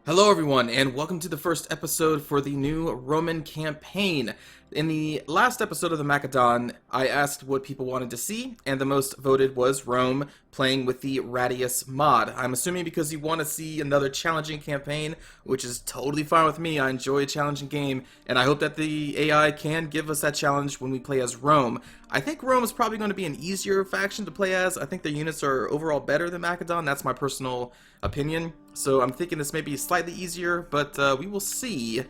Hello everyone, and welcome to the first episode for the new Roman campaign. In the last episode of the Macedon, I asked what people wanted to see, and the most voted was Rome playing with the Radious mod. I'm assuming because you want to see another challenging campaign, which is totally fine with me. I enjoy a challenging game, and I hope that the AI can give us that challenge when we play as Rome. I think Rome is probably going to be an easier faction to play as. I think the units are overall better than Macedon. That's my personal opinion. So I'm thinking this may be slightly easier, but we will see.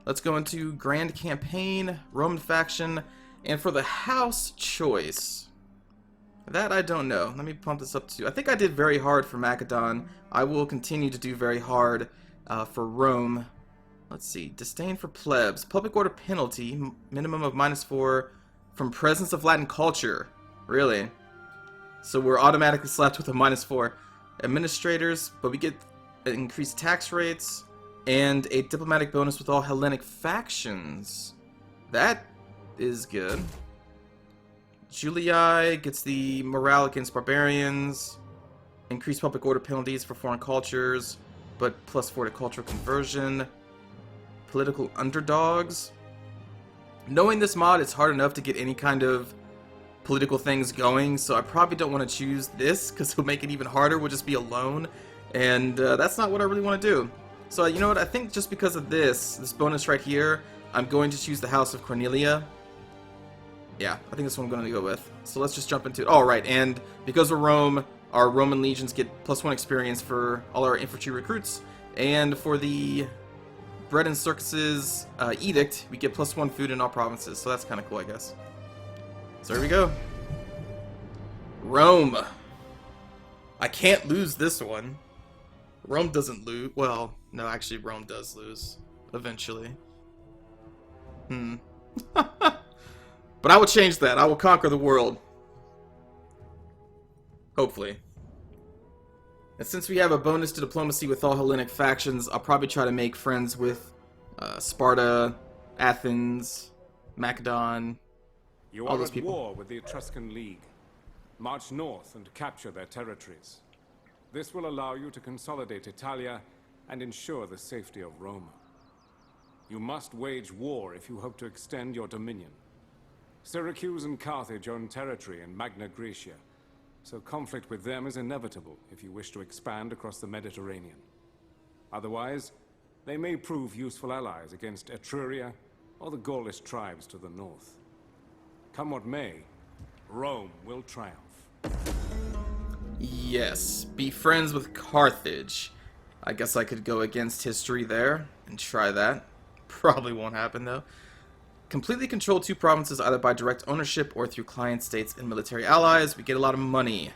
Let's go into Grand Campaign, Roman faction, and for the house choice, that I don't know. Let me pump this up to... I think I did very hard for Macedon. I will continue to do very hard for Rome. Let's see. Disdain for plebs. Public order penalty. Minimum of -4 from presence of Latin culture. Really? So we're automatically slapped with a -4. Administrators, but we get increased tax rates and a diplomatic bonus with all Hellenic factions. That is good. Julii gets the morale against barbarians, increased public order penalties for foreign cultures, but +4 to cultural conversion. Political underdogs. Knowing this mod, it's hard enough to get any kind of political things going, so I probably don't want to choose this because it'll make it even harder. We'll just be alone, and that's not what I really want to do. So you know what, I think just because of this bonus right here, I'm going to choose the House of Cornelia. Yeah, I think that's what I'm going to go with. So let's just jump into it. Alright, and because we're Rome, our Roman legions get +1 experience for all our infantry recruits, and for the bread and circuses edict, we get +1 food in all provinces, so that's kind of cool, I guess. So here we go. Rome. I can't lose this one. Rome doesn't lose. Well, no, actually Rome does lose. Eventually. But I will change that. I will conquer the world. Hopefully. And since we have a bonus to diplomacy with all Hellenic factions, I'll probably try to make friends with Sparta, Athens, Macedon. You are at war with the Etruscan League. March north and capture their territories. This will allow you to consolidate Italia and ensure the safety of Rome. You must wage war if you hope to extend your dominion. Syracuse and Carthage own territory in Magna Graecia, so conflict with them is inevitable if you wish to expand across the Mediterranean. Otherwise, they may prove useful allies against Etruria or the Gaulish tribes to the north. Come what may, Rome will triumph. Yes, be friends with Carthage. I guess I could go against history there and try that. Probably won't happen though. Completely control 2 provinces either by direct ownership or through client states and military allies. We get a lot of money.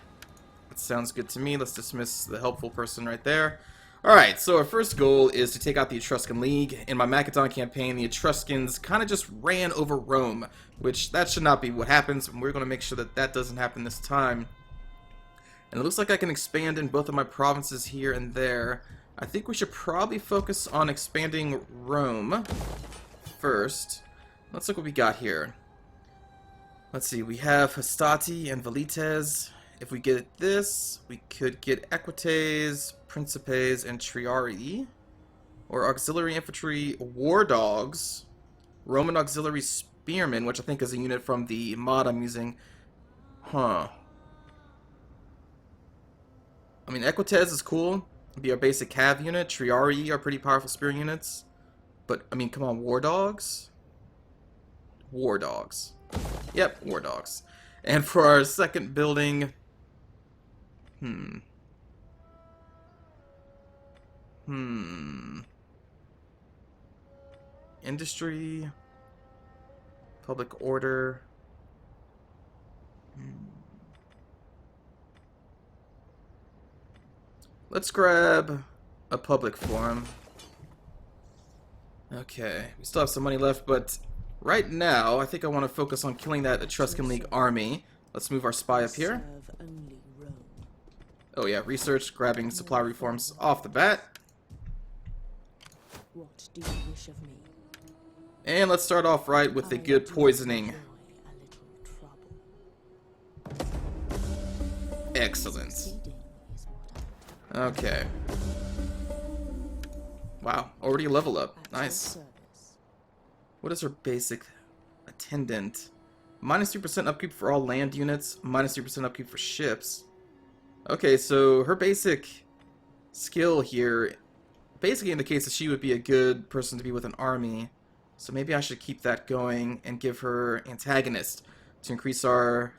That sounds good to me. Let's dismiss the helpful person right there. Alright, so our first goal is to take out the Etruscan League. In my Macedon campaign, the Etruscans kind of just ran over Rome, which that should not be what happens, and we're going to make sure that that doesn't happen this time. And it looks like I can expand in both of my provinces here and there. I think we should probably focus on expanding Rome first. Let's look what we got here. Let's see, we have Hastati and Velites. If we get this, we could get Equites, Principes, and Triarii. Or Auxiliary Infantry War Dogs. Roman Auxiliary Spearmen, which I think is a unit from the mod I'm using. Huh. I mean, Equites is cool. It'd be our basic cav unit. Triarii are pretty powerful spear units. But, I mean, come on, War Dogs? War Dogs. Yep, War Dogs. And for our second building... Industry... Public order... Let's grab a public forum. Okay, we still have some money left, but right now, I think I want to focus on killing that Etruscan League army. Let's move our spy up here. Oh yeah, research, grabbing supply reforms off the bat. What do you wish of me? And let's start off right with the good poisoning. Excellent. Okay. Wow, already a level up. At your Nice. service. What is her basic? Attendant. Minus 3% upkeep for all land units. Minus 3% upkeep for ships. Okay, so her basic skill here basically indicates that she would be a good person to be with an army. So maybe I should keep that going and give her antagonist to increase our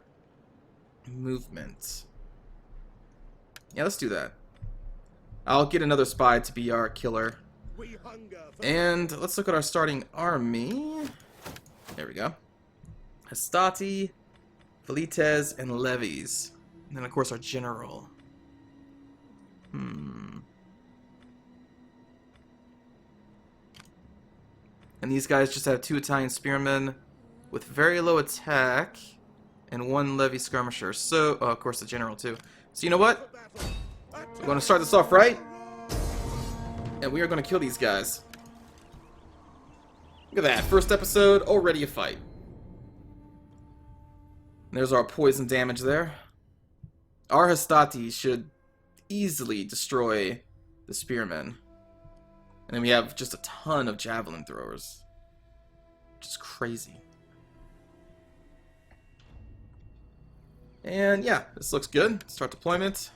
movement. Yeah, let's do that. I'll get another spy to be our killer. And let's look at our starting army. There we go. Hastati, Velites, and Levies. And then, of course, our general. And these guys just have 2 Italian spearmen with very low attack and 1 Levy skirmisher. So, oh, of course, the general, too. So, you know what? We're going to start this off right. And we are going to kill these guys. Look at that. First episode, already a fight. There's our poison damage there. Our Hastati should easily destroy the spearmen. And then we have just a ton of javelin throwers. Which is crazy. And yeah, this looks good. Start deployment.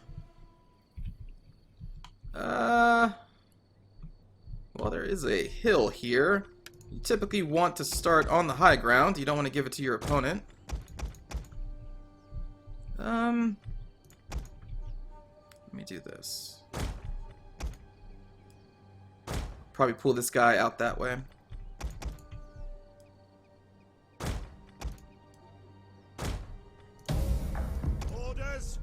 Well, there is a hill here. You typically want to start on the high ground. You don't want to give it to your opponent. Let me do this. Probably pull this guy out that way. Orders!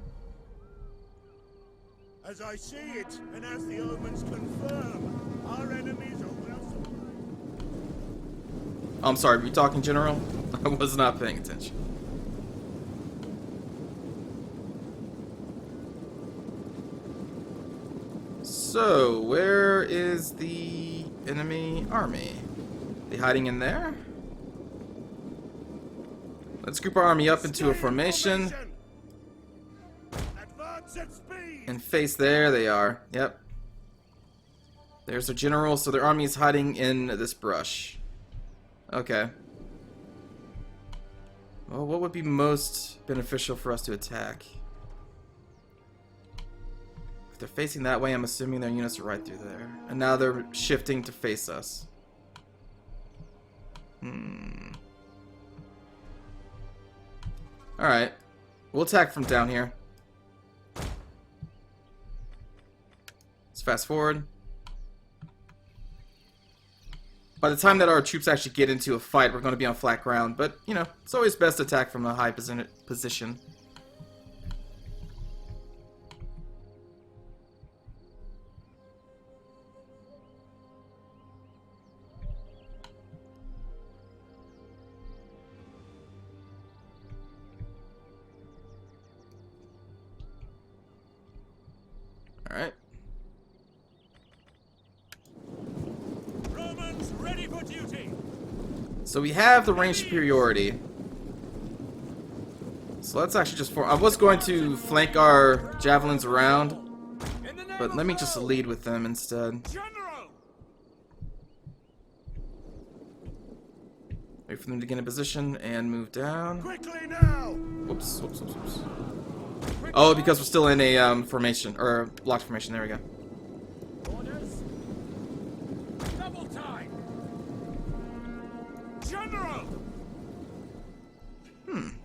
As I see it, and as the omens confirm, our enemies are well supplied. Oh, I'm sorry, were you talking, General? I was not paying attention. So, where is the enemy army? They hiding in there? Let's group our army up into a formation. Advance at speed! And face there they are. Yep. There's their general, so their army is hiding in this brush. Okay. Well, what would be most beneficial for us to attack? If they're facing that way, I'm assuming their units are right through there. And now they're shifting to face us. Alright. We'll attack from down here. Let's fast forward. By the time that our troops actually get into a fight, we're going to be on flat ground. But, you know, it's always best to attack from a high position. Alright. Romans ready for duty! So we have the range superiority. So let's actually just I was going to flank our javelins around, but let me just lead with them instead. General! Wait for them to get in position and move down. Quickly now! Whoops, whoops, whoops, whoops. Oh, because we're still in a formation, or blocked formation. There we go. Orders! Double time! General!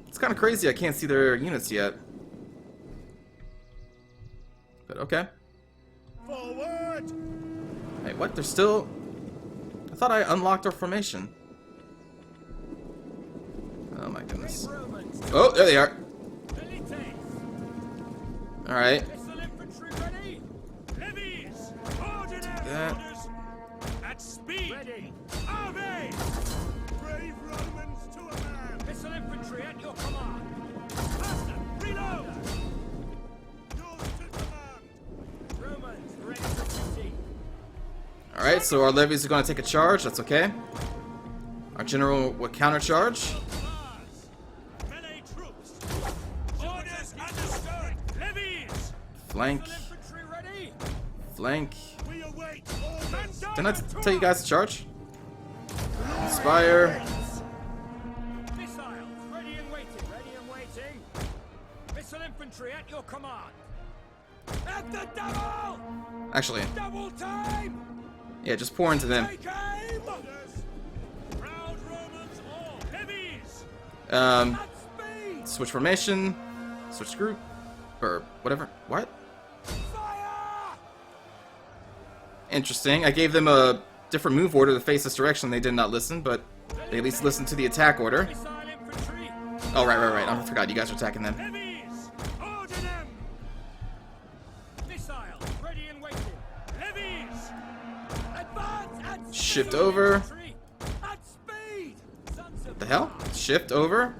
It's kind of crazy I can't see their units yet. But okay. Forward! Hey, what? They're still... I thought I unlocked our formation. Oh my goodness. Romans! Oh, there they are. Elites! Alright. Missile infantry ready! Levies! Ordinary that. orders! At speed! Ready! Ave! Brave Romans to a man! Missile infantry at your command! Faster! Reload! Yours to command! Romans ready for duty! Alright, so our levies are going to take a charge. That's okay. Our general will countercharge. Mars! Melee troops! Orders understood! Levies! Flank. Missile infantry ready! Flank. We await orders. Didn't I tell you guys to charge? Inspire. Missiles ready and waiting. Ready and waiting. Missile infantry at your command. At the double. Actually, Double time. yeah, just pour into them. Take aim. Proud Romans all. Levies. Um, At speed. switch formation, switch group, or whatever. What? Fire. Interesting. I gave them a different move order to face this direction. They did not listen, but they at least listened to the attack order. Missile infantry. Oh, right. I forgot you guys are attacking them. Levies. Order them. Missiles ready and waiting. Levies. Advance at Shift speed. over. Infantry. At speed. Sons of What the hell? Shift over?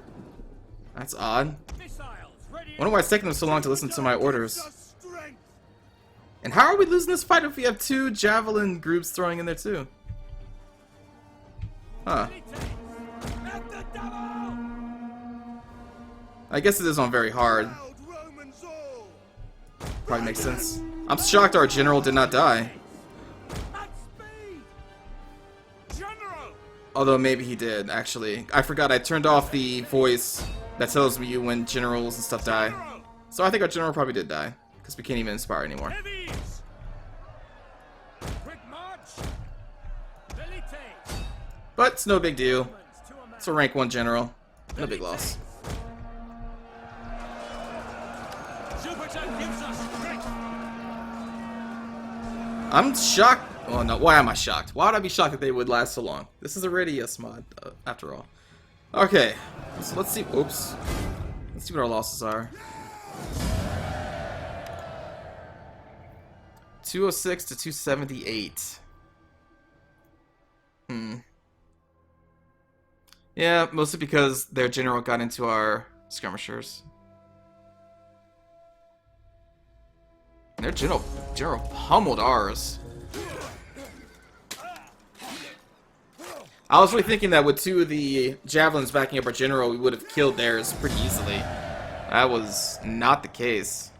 That's odd. missiles ready. Wonder why it's taking them so long to listen to my orders. Just strength. And how are we losing this fight if we have 2 javelin groups throwing in there too? Huh. At the double. I guess it is on very hard. Proud Romans all. Probably makes sense. I'm shocked our general did not die. At speed. General. Although maybe he did, actually. I forgot I turned off the voice that tells me when generals and stuff die. General. So I think our general probably did die. Because we can't even inspire anymore. Levies. Quick march. Milite. But it's no big deal. To a man. It's a rank 1 general. No big loss. Jupiter gives us strength. I'm shocked. Oh no, why am I shocked? Why would I be shocked that they would last so long? This is a Radious mod, after all. Okay, so let's see. Oops. Let's see what our losses are. 206 to 278. Yeah, mostly because their general got into our skirmishers. Their general pummeled ours. I was really thinking that with 2 of the javelins backing up our general, we would have killed theirs pretty easily. That was not the case.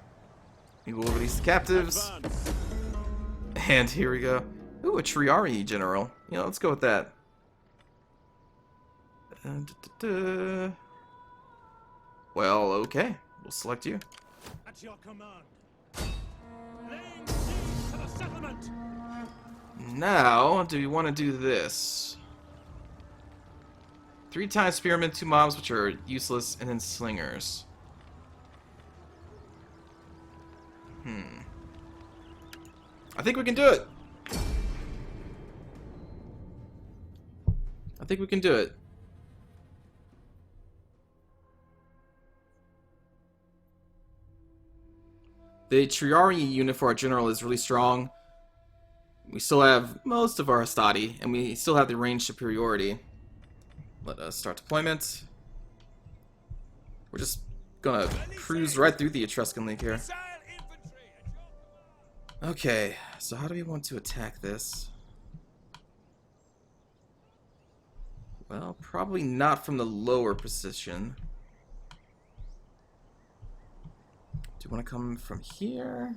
We will release the captives. And here we go. Ooh, a Triari general. You know, let's go with that. Well, okay. We'll select you. At your command. Laying siege to the settlement. Now, do we want to do this? 3 times spearmen, 2 mobs, which are useless, and then slingers. I think we can do it. I think we can do it. The Triari unit for our general is really strong. We still have most of our Hastati, and we still have the range superiority. Let us start deployment. We're just gonna cruise right through the Etruscan League here. Missile infantry at your Okay, so how do we want to attack this? Well, probably not from the lower position. Do you want to come from here?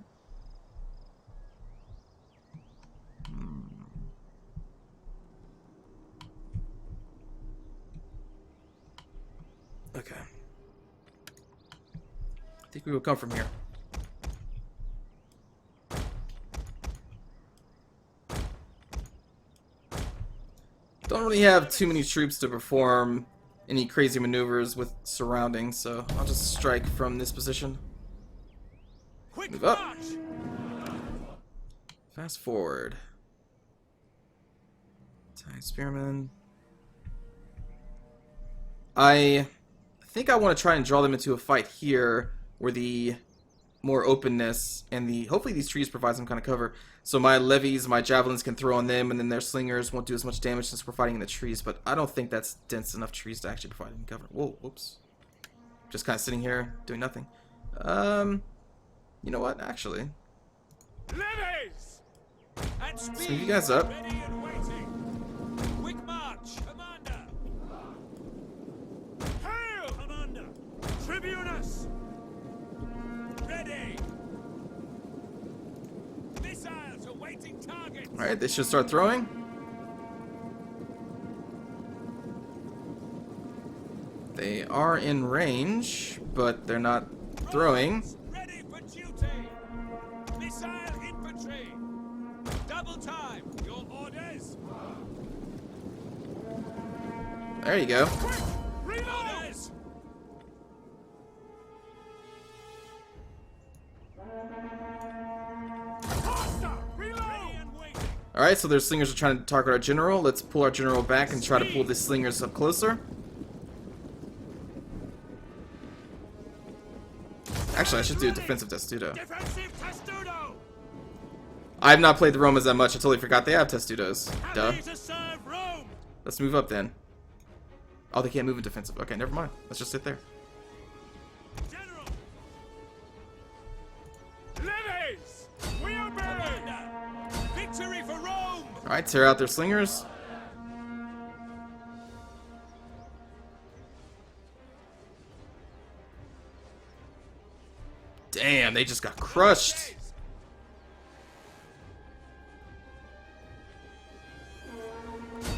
Okay. I think we will come from here. Don't really have too many troops to perform any crazy maneuvers with surroundings, so I'll just strike from this position. quick Move up. march. Fast forward. Time spearman. I think I want to try and draw them into a fight here where the more openness and the hopefully these trees provide some kind of cover. So my levies, my javelins can throw on them, and then their slingers won't do as much damage since we're fighting in the trees. But I don't think that's dense enough trees to actually provide any cover. Whoa, whoops. Just kind of sitting here doing nothing. You know what? Actually, Levies! At speed. let's move you guys up. Ready and waiting. Quick march, Commander. Hail, Commander. Tribunus. Ready. Missiles awaiting target. Alright, they should start throwing. They are in range, but they're not throwing. Ready for duty. Missile infantry. Double time. Your orders. There you go. Reload. Faster. Reload. Ready and waiting. Alright, so their slingers are trying to target our general. Let's pull our general back and try to pull the slingers up closer. Actually, I should do a defensive testudo. Defensive testudo. I have not played the Romans that much. I totally forgot they have testudos. Duh. Happy to serve Rome. Let's move up then. Oh, they can't move in defensive. Okay, never mind. Let's just sit there. General. Levies. We obey. Victory for Rome. Alright, tear out their slingers. Damn, they just got crushed.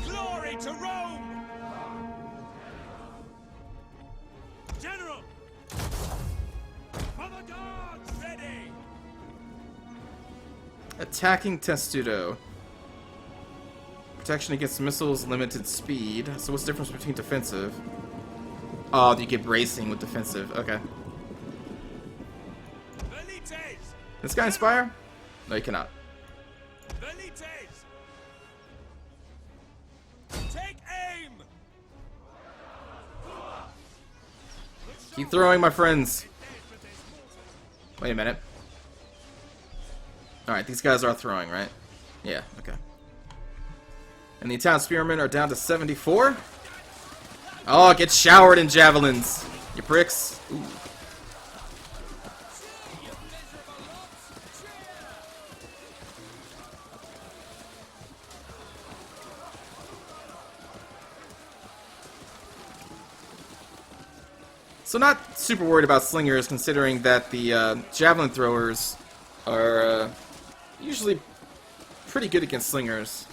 Glory to Rome. General. For the gods. Ready. Attacking testudo. Protection against missiles, limited speed. So what's the difference between defensive? Oh, you get bracing with defensive. Okay. Velites. This guy inspire? No, you cannot. Velites. Take aim. Keep throwing, my friends. Wait a minute. Alright, these guys are throwing, right? Yeah, okay. And the Italian spearmen are down to 74. Oh, get showered in javelins, you pricks. Ooh. So not super worried about slingers, considering that the javelin throwers are usually pretty good against slingers.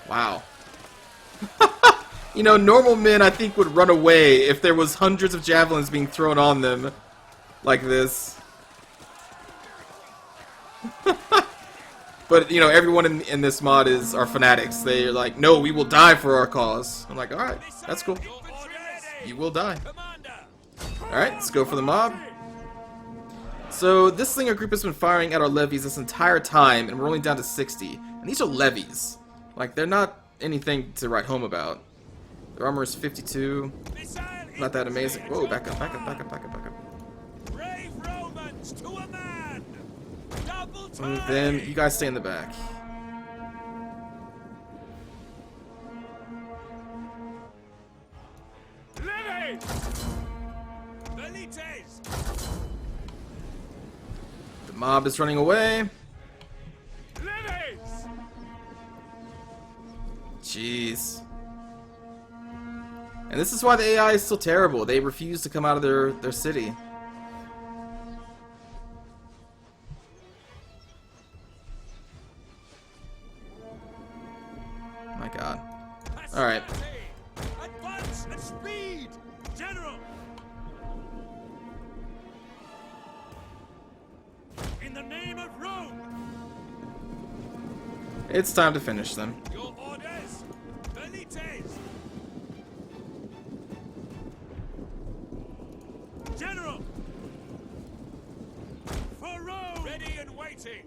Wow. You know, normal men, I think, would run away if there was hundreds of javelins being thrown on them like this. But, you know, everyone in this mod are fanatics. They're like, no, we will die for our cause. I'm like, alright, that's cool. You will die. Alright, let's go for the mob. So, this slinger group has been firing at our levies this entire time, and we're only down to 60. And these are levies. Like, they're not anything to write home about. Their armor is 52. Not that amazing. Whoa, back up, back up, back up, back up, back up. Brave Romans to a man. Double And time. then, you guys stay in the back. Levies. Velites. The mob is running away. Levies. Jeez. And this is why the AI is still terrible. They refuse to come out of their city. My god. Alright. Advance and speed. General. In the name of Rome. It's time to finish them. Your orders. Velites. General. For Rome. Ready and waiting.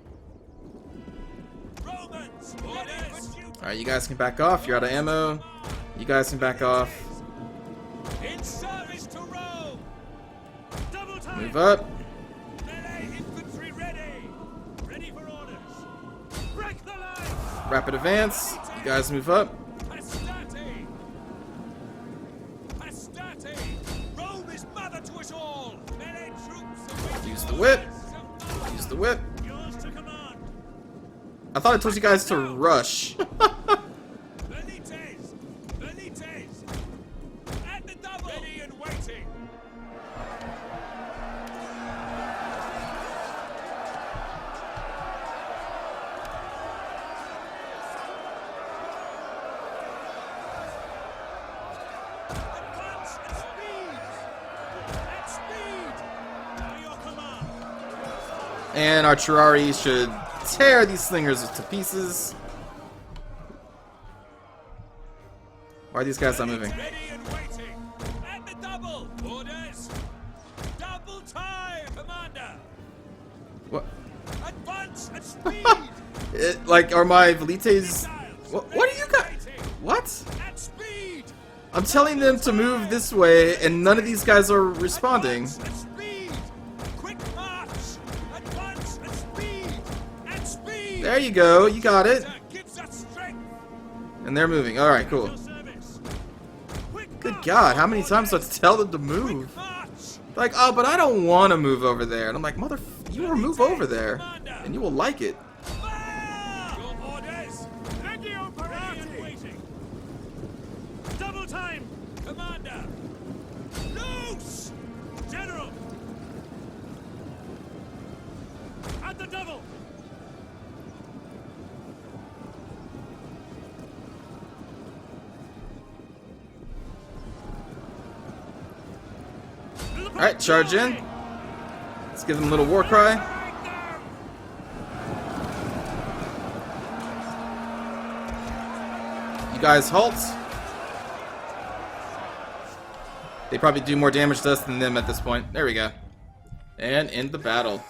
Romans. Orders. Alright, you guys can back off. You're out of ammo. You guys can back off. In service to Rome. Double time. Move up. Melee infantry ready. Ready for orders. Break the line. Rapid advance. You guys move up. Hastati. Hastati. Rome is mother to us all. Melee troops await Use the whip. orders. Use the whip. Yours to command. I thought I told you guys to rush. Velites. Velites. At the double. Ready and waiting. And our Terrari should tear these slingers to pieces. Why are these guys not moving? Ready and waiting. At the double. Orders. Double time, Commander. What? Advance at speed. Like, are my Velites... What are you guys... What? At speed. I'm telling them to move this way, and none of these guys are responding. Advance at speed. Quick march. Advance at speed. At speed. There you go, you got it. Gives us strength. And they're moving. Alright, cool. Service. Quick Good march. God, how many times do I have to tell them to move? March. Like, oh, but I don't want to move over there. And I'm like, you will move over there, and you will like it. Fire! Your orders. Legio Parati. Waiting. Double time, Commander. Loose. General. At the double. Alright, charge in. Let's give them a little war cry. You guys halt. They probably do more damage to us than them at this point. There we go. And end the battle.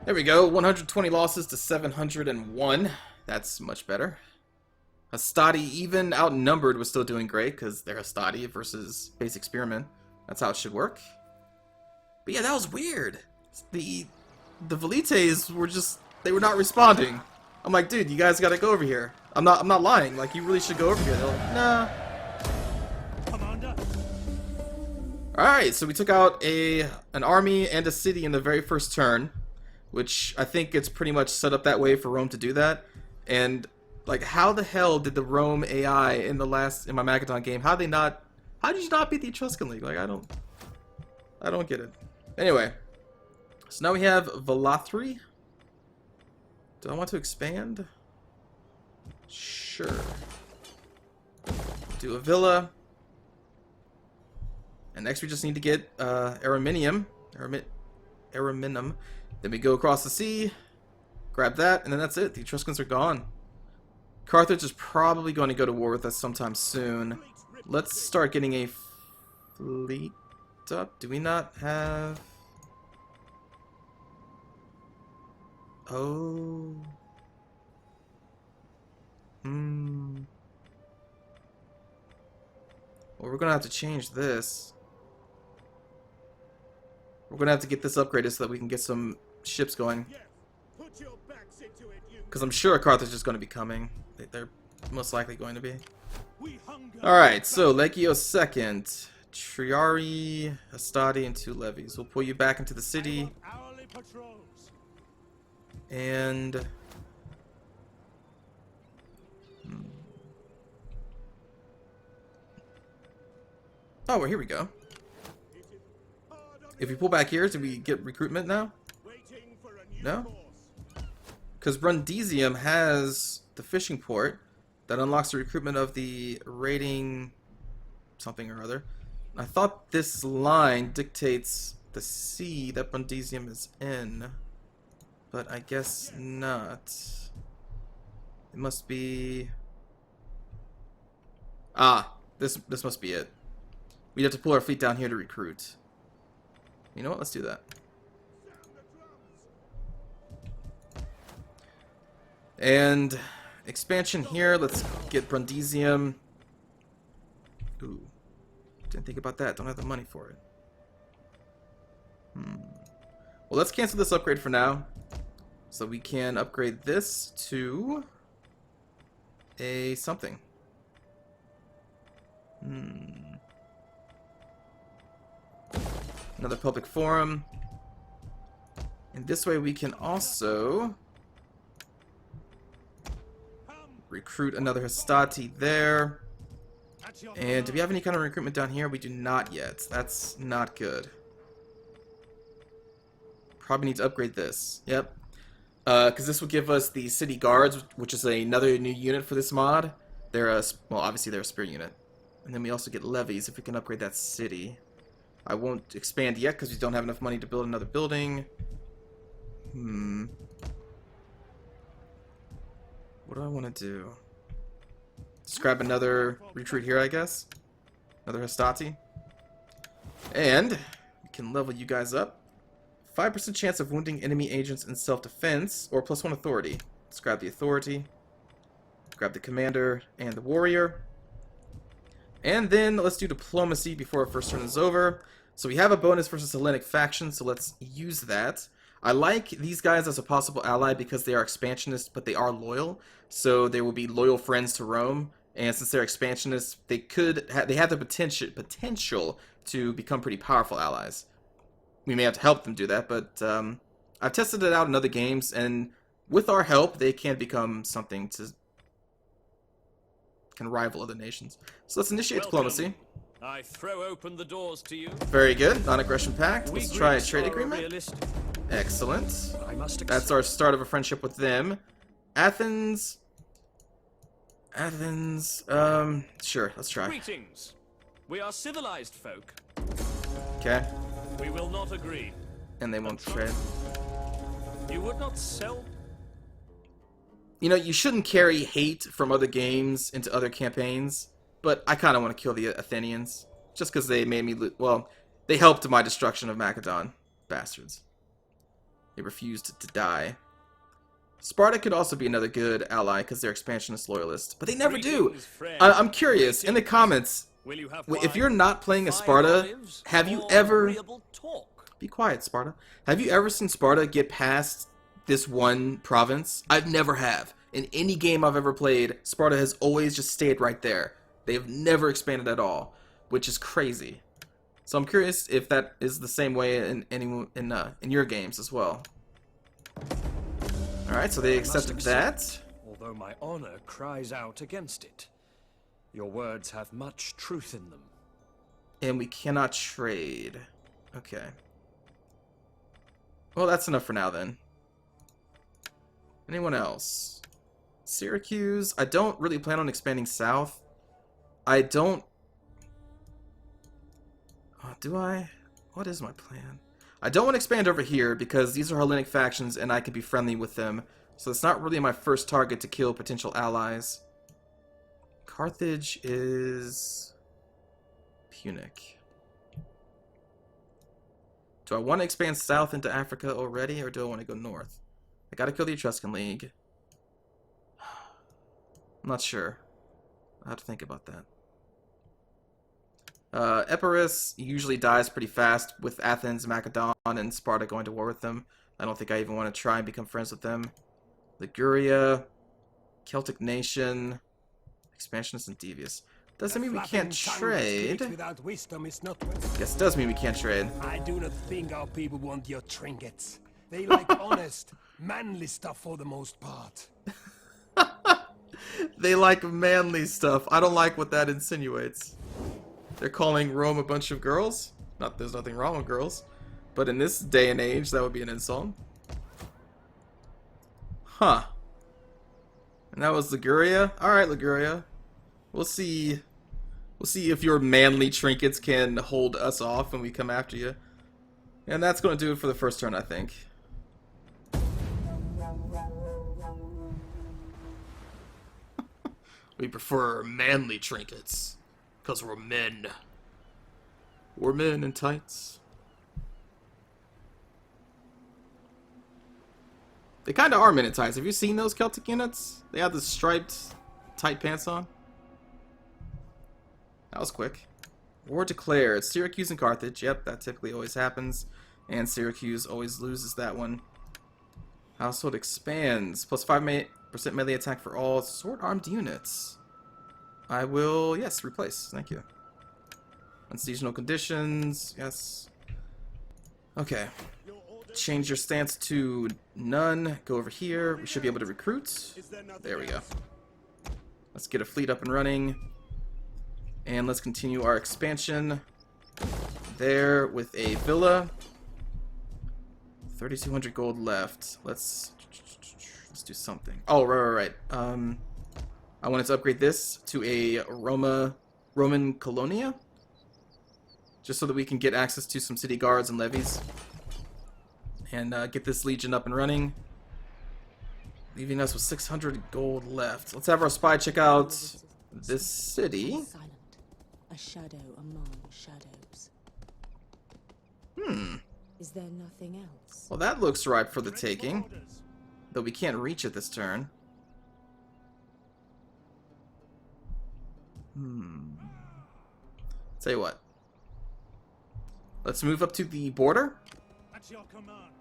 There we go. 120 losses to 701. That's much better. Hastati, even outnumbered, was still doing great because they're Hastati versus basic spearmen. That's how it should work. But yeah, that was weird. The Velites were just, they were not responding. I'm like, dude, you guys gotta go over here. I'm not lying. Like, you really should go over here. They're like, nah. Commander. Alright, so we took out an army and a city in the very first turn, which I think it's pretty much set up that way for Rome to do that. And like, how the hell did the Rome AI in my Magadon game, how did you not beat the Etruscan League? Like, I don't get it. Anyway, so now we have Velathri. Do I want to expand? Sure. Do a villa. And next we just need to get Araminum. Then we go across the sea, grab that, and then that's it. The Etruscans are gone. Carthage is probably going to go to war with us sometime soon. Let's start getting a fleet up. Do we not have... Oh... Well, we're going to have to change this. We're going to have to get this upgraded so that we can get some ships going. Because I'm sure Carthage is going to be coming. They're most likely going to be. Alright, so Legio second. Triari, Hastati, and 2 levies. We'll pull you back into the city. And... Oh, well, here we go. If we pull back here, do we get recruitment now? No? Because Brundisium has the fishing port that unlocks the recruitment of the raiding something or other. I thought this line dictates the sea that Brundisium is in, but I guess not. It must be... Ah, this must be it. We'd have to pull our fleet down here to recruit. You know what? Let's do that. And expansion here. Let's get Brundisium. Ooh. Didn't think about that. Don't have the money for it. Well, let's cancel this upgrade for now. So we can upgrade this to a something. Another public forum. And this way we can also recruit another Hastati there. And do we have any kind of recruitment down here? We do not yet. That's not good. Probably need to upgrade this. Yep. Because this will give us the city guards, which is another new unit for this mod. They're a, well, obviously they're a spear unit. And then we also get levies if we can upgrade that city. I won't expand yet because we don't have enough money to build another building. What do I want to do? Just grab another retreat here, I guess. Another Hastati. And we can level you guys up. 5% chance of wounding enemy agents in self-defense, or +1 authority. Let's grab the authority. Grab the commander and the warrior. And then let's do diplomacy before our first turn is over. So we have a bonus versus Hellenic faction, so let's use that. I like these guys as a possible ally because they are expansionists, but they are loyal. So they will be loyal friends to Rome. And since they're expansionists, they have the potential to become pretty powerful allies. We may have to help them do that, but I've tested it out in other games, and with our help, they can become something to can rival other nations. So let's initiate diplomacy. I throw open the doors to you. Very good. Non-aggression pact. Let's try a trade agreement. Excellent. That's our start of a friendship with them. Athens. Sure, let's try. Greetings. We are civilized folk. Okay. We will not agree. And they won't trade. You would not sell? You know, you shouldn't carry hate from other games into other campaigns, but I kind of want to kill the Athenians, just because they made me well, they helped my destruction of Macedon. Bastards. They refused to die. Sparta could also be another good ally, because they're expansionist loyalists, but they never do. I'm curious, in the comments, if you're not playing as Sparta, have you ever... Be quiet, Sparta. Have you ever seen Sparta get past this one province? I've never have. In any game I've ever played, Sparta has always just stayed right there. They have never expanded at all, which is crazy. So I'm curious if that is the same way in your games as well. All right, so they accepted that. Although my honor cries out against it. Your words have much truth in them. And we cannot trade. Okay. Well, that's enough for now then. Anyone else? Syracuse. I don't really plan on expanding south. I don't... do I? What is my plan? I don't want to expand over here because these are Hellenic factions and I can be friendly with them. So it's not really my first target to kill potential allies. Carthage is... Punic. Do I want to expand south into Africa already, or do I want to go north? I gotta kill the Etruscan League. I'm not sure. I'll have to think about that. Epirus usually dies pretty fast with Athens, Macedon, and Sparta going to war with them. I don't think I even want to try and become friends with them. Liguria, Celtic Nation, Expansionist and Devious. Doesn't mean we can't trade. Guess it does mean we can't trade. I do not think our people want your trinkets. They like honest, manly stuff for the most part. They like manly stuff. I don't like what that insinuates. They're calling Rome a bunch of girls? There's nothing wrong with girls. But in this day and age, that would be an insult. Huh. And that was Liguria? Alright, Liguria. We'll see. We'll see if your manly trinkets can hold us off when we come after you. And that's going to do it for the first turn, I think. We prefer manly trinkets. Because we're men. We're men in tights. They kind of are men in tights. Have you seen those Celtic units? They have the striped tight pants on. That was quick. War declared. Syracuse and Carthage. Yep, that typically always happens. And Syracuse always loses that one. Household expands. Plus 5% melee attack for all sword-armed units. I will, yes, replace. Thank you. Unseasonal conditions. Yes. Okay. Change your stance to none. Go over here. We should be able to recruit. There we go. Let's get a fleet up and running. And let's continue our expansion there with a villa. 3,200 gold left. Let's do something. Oh, right. I wanted to upgrade this to a Roman Colonia. just so that we can get access to some city guards and levies. And get this legion up and running. Leaving us with 600 gold left. Let's have our spy check out this city. Silent, a shadow among shadows. Is there nothing else? Well, that looks ripe for the taking. Though we can't reach it this turn. Tell you what. Let's move up to the border. That's your command.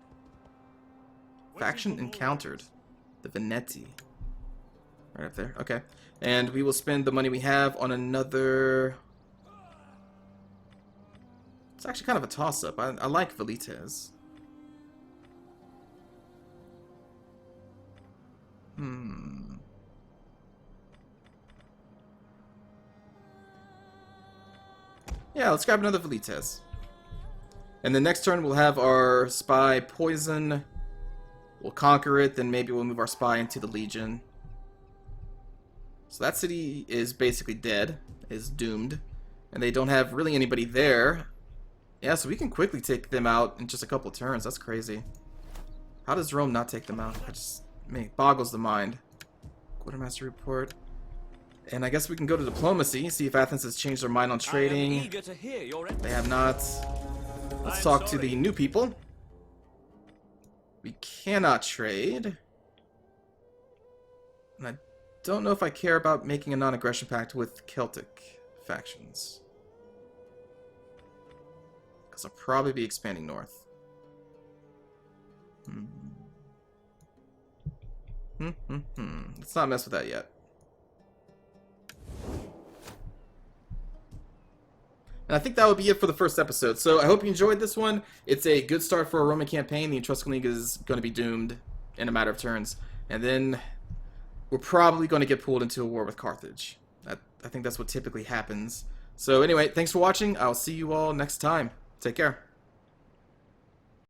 Faction encountered. The Veneti. Right up there. Okay. And we will spend the money we have on another... It's actually kind of a toss-up. I like Velites. Yeah, let's grab another Velites. And the next turn we'll have our spy poison. We'll conquer it, then maybe we'll move our spy into the Legion. So that city is basically dead, is doomed. And they don't have really anybody there. Yeah, so we can quickly take them out in just a couple of turns. That's crazy. How does Rome not take them out? It boggles the mind. Quartermaster report. And I guess we can go to diplomacy, see if Athens has changed their mind on trading. They have not. Let's talk to the new people. We cannot trade. And I don't know if I care about making a non-aggression pact with Celtic factions. Because I'll probably be expanding north. Let's not mess with that yet. And I think that would be it for the first episode. So I hope you enjoyed this one. It's a good start for a Roman campaign. The Etruscan League is going to be doomed in a matter of turns. And then we're probably going to get pulled into a war with Carthage. I think that's what typically happens. So anyway, thanks for watching. I'll see you all next time. Take care.